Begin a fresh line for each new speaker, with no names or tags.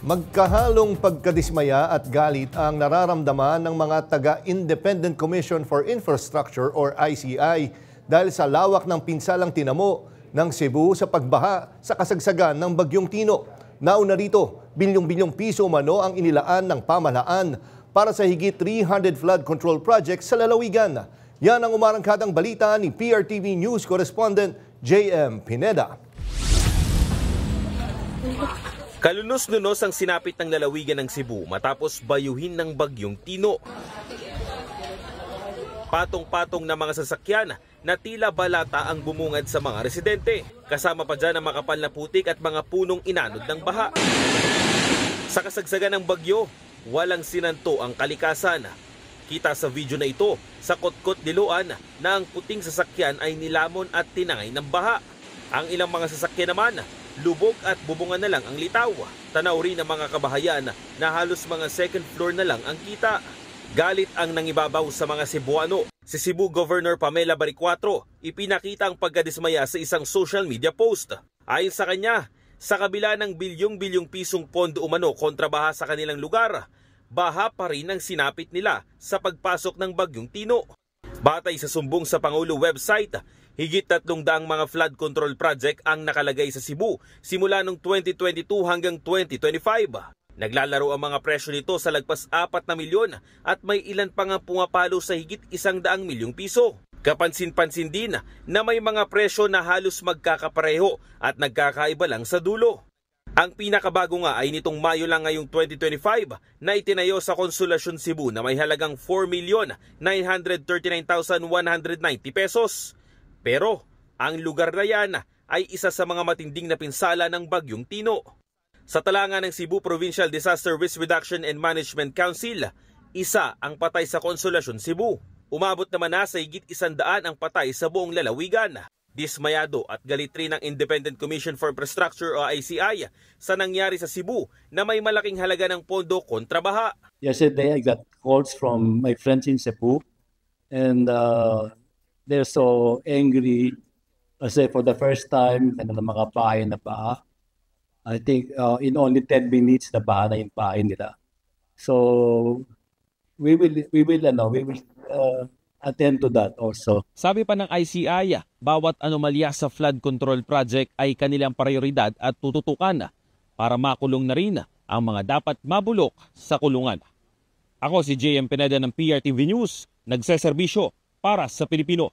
Magkahalong pagkadismaya at galit ang nararamdaman ng mga taga-Independent Commission for Infrastructure or ICI dahil sa lawak ng pinsalang tinamo ng Cebu sa pagbaha sa kasagsagan ng Bagyong Tino. Nauna rito, bilyong-bilyong piso umano ang inilaan ng pamahalaan para sa higit 300 flood control projects sa lalawigan. Yan ang umarangkadang balita ni PRTV News Correspondent JM Pineda.
Kalunos-lunos ang sinapit ng lalawigan ng Cebu matapos bayuhin ng Bagyong Tino. Patong-patong na mga sasakyan na tila balata ang bumungad sa mga residente. Kasama pa dyan ang makapal na putik at mga punong inanod ng baha. Sa kasagsagan ng bagyo, walang sinanto ang kalikasan. Kita sa video na ito, sa Kotkot, Diloan, na ang puting sasakyan ay nilamon at tinangay ng baha. Ang ilang mga sasakyan naman, lubog at bubungan na lang ang litaw. Tanaw rin ng mga kabahayan na halos mga second floor na lang ang kita. Galit ang nangibabaw sa mga Cebuano. Si Cebu Governor Pamela Baricuatro ipinakita ang pagkadismaya sa isang social media post. Ayon sa kanya, sa kabila ng bilyong-bilyong pisong pondo umano kontra baha sa kanilang lugar, baha pa rin ang sinapit nila sa pagpasok ng Bagyong Tino. Batay sa sumbong sa Pangulo website, higit 300 mga flood control project ang nakalagay sa Cebu simula noong 2022 hanggang 2025. Naglalaro ang mga presyo nito sa lagpas 4 na milyon at may ilan pa nga pumapalo sa higit 100 milyong piso. Kapansin-pansin din na may mga presyo na halos magkakapareho at nagkakaiba lang sa dulo. Ang pinakabago nga ay nitong Mayo lang ngayong 2025 na itinayo sa Consolacion Cebu na may halagang 4,939,190 pesos. Pero ang lugar na yan ay isa sa mga matinding na pinsala ng Bagyong Tino. Sa tala ng Cebu Provincial Disaster Risk Reduction and Management Council, isa ang patay sa Consolacion Cebu. Umabot naman na sa higit 100 ang patay sa buong lalawigan. Dismayado at galit rin ng Independent Commission for Infrastructure o ICI sa nangyari sa Cebu na may malaking halaga ng pondo kontra baha.
Yesterday I got calls from my friends in Cebu and they're so angry kasi for the first time na makapain na baha. I think in only 10 minutes na baha na yung pain nila. So we will attend to that also.
Sabi pa ng ICI, bawat anomalya sa flood control project ay kanilang prioridad at tututukan para makulong na rin ang mga dapat mabulok sa kulungan. Ako si JM Pineda ng PRTV News, nagseserbisyo para sa Pilipino.